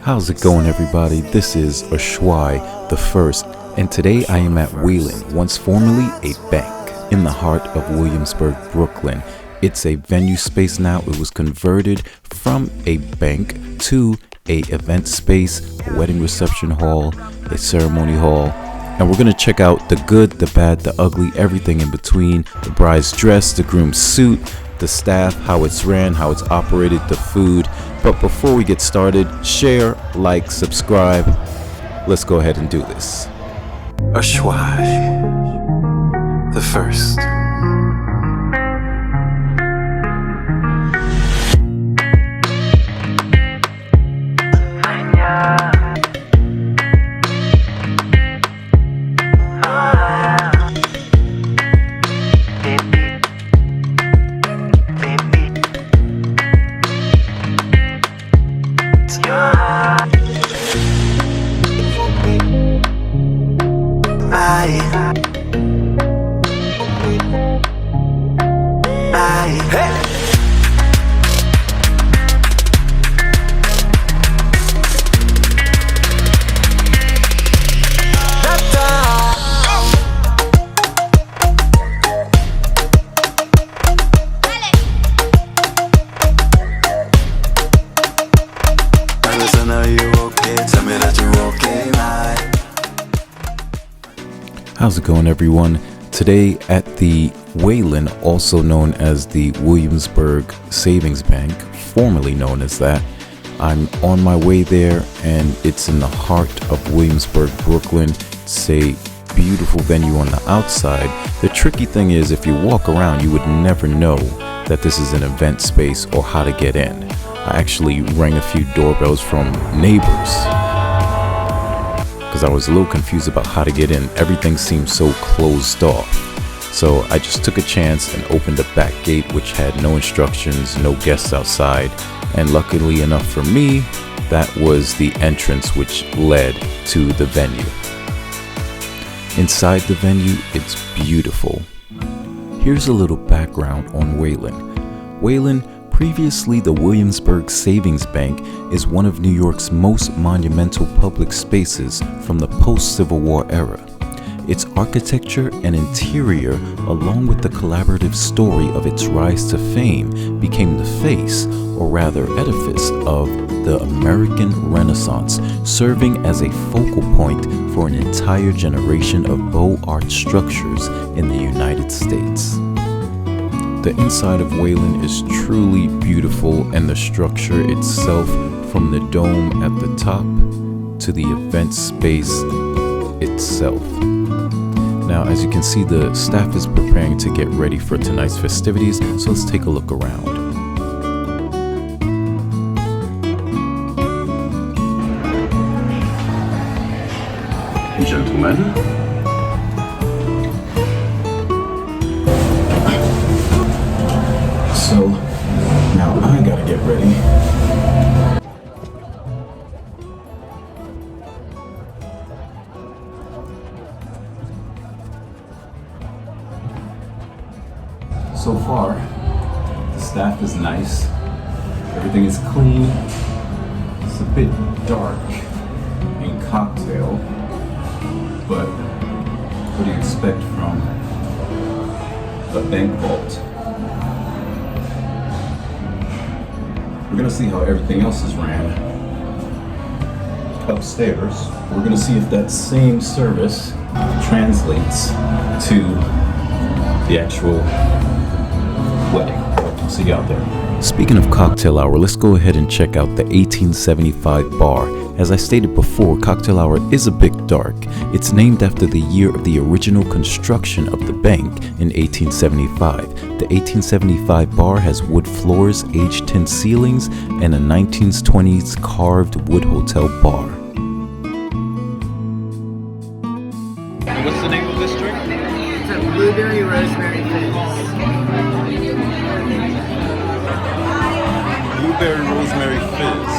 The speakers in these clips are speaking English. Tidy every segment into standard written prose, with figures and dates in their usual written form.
How's it going, everybody? This is Ashwai the First, and today I am at Weylin, once formerly a bank, in the heart of Williamsburg, Brooklyn. It's a venue space now. It was converted from a bank to a event space, a wedding reception hall, a ceremony hall, and we're going to check out the good, the bad, the ugly, everything in between, the bride's dress, the groom's suit, the staff, how it's ran, how it's operated, the food. But before we get started, share, like, subscribe. Let's go ahead and do this. Ashwai the First. How's it going, everyone? Today at the Weylin, also known as the Williamsburgh Savings Bank, formerly known as that. I'm on my way there, and it's in the heart of Williamsburg, Brooklyn. It's a beautiful venue on the outside. The tricky thing is, if you walk around, you would never know that this is an event space or how to get in. I actually rang a few doorbells from neighbors because I was a little confused about how to get in. Everything seemed so closed off. So I just took a chance and opened the back gate, which had no instructions, no guests outside. And luckily enough for me, that was the entrance which led to the venue. Inside the venue, it's beautiful. Here's a little background on Weylin. Weylin, previously the Williamsburgh Savings Bank, is one of New York's most monumental public spaces from the post-Civil War era. Its architecture and interior, along with the collaborative story of its rise to fame, became the face, or rather edifice, of the American Renaissance, serving as a focal point for an entire generation of Beaux-Art structures in the United States. The inside of Weylin is truly beautiful, and the structure itself, from the dome at the top to the event space itself. Now, as you can see, the staff is preparing to get ready for tonight's festivities, so let's take a look around. Gentlemen, so now I gotta get ready. So far, the staff is nice. Everything is clean. It's a bit dark and cocktail, but what do you expect from a bank vault? We're gonna see how everything else is ran upstairs. We're gonna see if that same service translates to the actual wedding. See you out there. Speaking of cocktail hour, let's go ahead and check out the 1875 bar. As I stated before, cocktail hour is a bit dark. It's named after the year of the original construction of the bank in 1875. The 1875 bar has wood floors, age 10 ceilings, and a 1920s carved wood hotel bar. What's the name of this drink? It's a blueberry rosemary fizz. Blueberry rosemary fizz.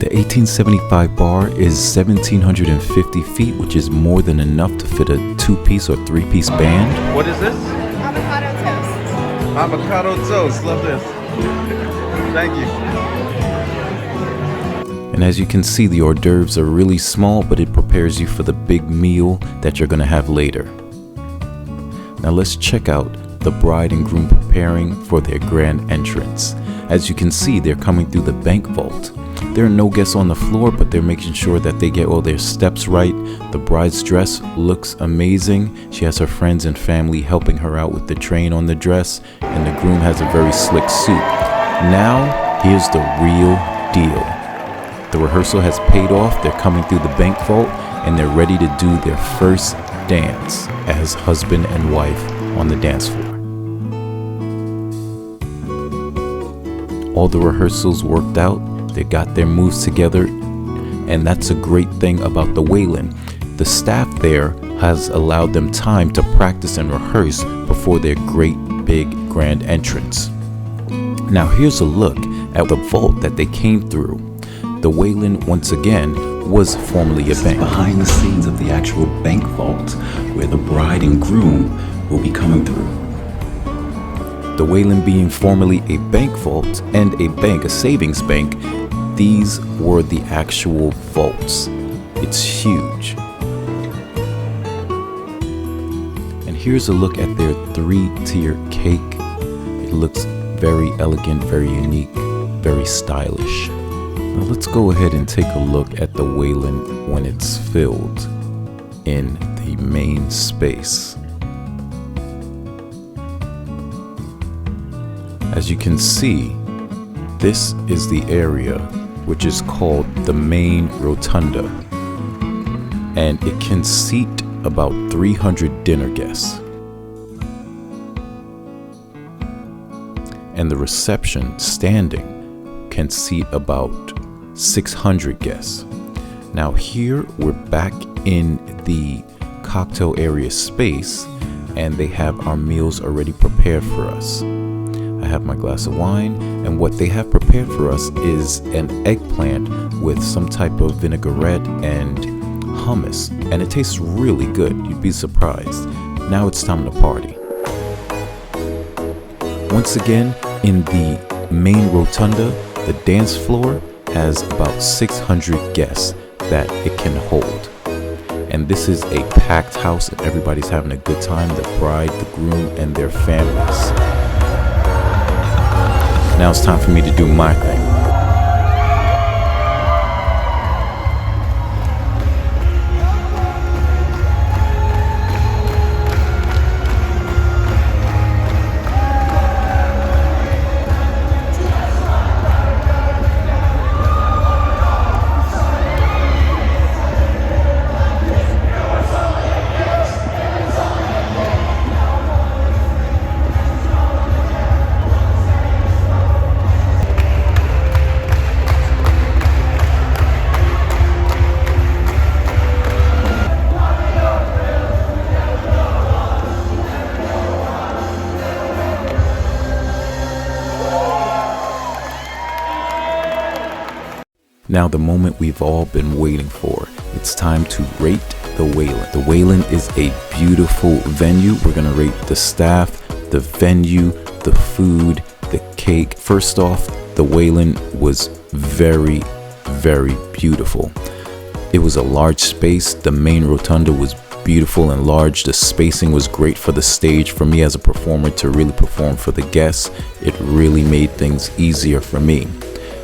The 1875 bar is 1,750 feet, which is more than enough to fit a 2-piece or 3-piece band. What is this? Avocado toast. Avocado toast. Love this. Thank you. And as you can see, the hors d'oeuvres are really small, but it prepares you for the big meal that you're gonna have later. Now let's check out the bride and groom preparing for their grand entrance. As you can see, they're coming through the bank vault. There are no guests on the floor, but they're making sure that they get all their steps right. The bride's dress looks amazing. She has her friends and family helping her out with the train on the dress, and the groom has a very slick suit. Now, here's the real deal. The rehearsal has paid off. They're coming through the bank vault, and they're ready to do their first dance as husband and wife on the dance floor. All the rehearsals worked out. They got their moves together, and that's a great thing about the Weylin. The staff there has allowed them time to practice and rehearse before their great big grand entrance. Now here's a look at the vault that they came through. The Weylin, once again, was formerly a bank. Behind the scenes of the actual bank vault, where the bride and groom will be coming through. The Weylin being formerly a bank vault and a bank, a savings bank, these were the actual vaults. It's huge. And here's a look at their 3-tier cake. It looks very elegant, very unique, very stylish. Now let's go ahead and take a look at the Weylin when it's filled in the main space. As you can see, this is the area which is called the main rotunda, and it can seat about 300 dinner guests. And the reception standing can seat about 600 guests. Now here we're back in the cocktail area space, and they have our meals already prepared for us. I have my glass of wine, and what they have prepared for us is an eggplant with some type of vinaigrette and hummus, and it tastes really good. You'd be surprised. Now it's time to party. Once again, in the main rotunda, the dance floor has about 600 guests that it can hold. And this is a packed house, and everybody's having a good time, the bride, the groom, and their families. Now it's time for me to do my thing. Now the moment we've all been waiting for. It's time to rate the Weylin. The Weylin is a beautiful venue. We're gonna rate the staff, the venue, the food, the cake. First off, the Weylin was very, very beautiful. It was a large space. The main rotunda was beautiful and large. The spacing was great for the stage. For me as a performer to really perform for the guests, it really made things easier for me.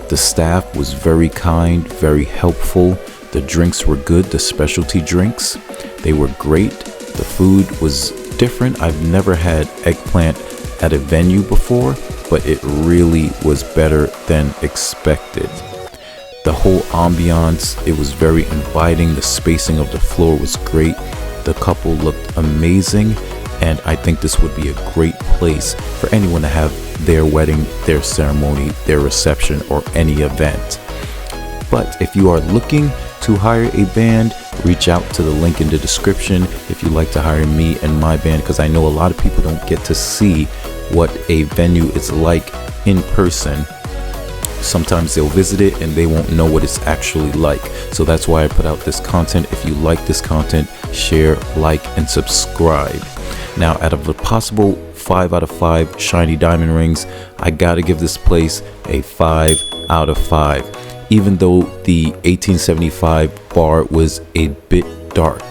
The staff was very kind, very helpful. The drinks were good, the specialty drinks. They were great. The food was different. I've never had eggplant at a venue before, but it really was better than expected. The whole ambiance, it was very inviting. The spacing of the floor was great. The couple looked amazing, and I think this would be a great place for anyone to have their wedding, their ceremony, their reception, or any event. But if you are looking to hire a band, reach out to the link in the description if you'd like to hire me and my band, because I know a lot of people don't get to see what a venue is like in person. Sometimes they'll visit it and they won't know what it's actually like. So that's why I put out this content. If you like this content, share, like, and subscribe. Now, out of a possible 5 out of 5 shiny diamond rings, I gotta give this place a 5 out of 5. Even though the 1875 bar was a bit dark,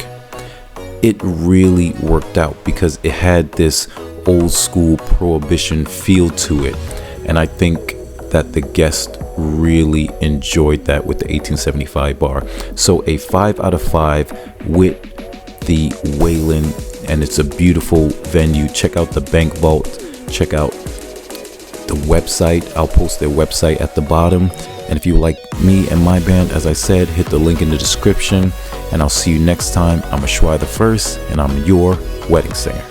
it really worked out because it had this old school prohibition feel to it. And I think that the guests really enjoyed that with the 1875 bar. So a 5 out of 5 with the Weylin, and it's a beautiful venue. Check out the bank vault, check out the website. I'll post their website at the bottom. And if you like me and my band, as I said, hit the link in the description, and I'll see you next time. I'm Ashwai the First, and I'm your wedding singer.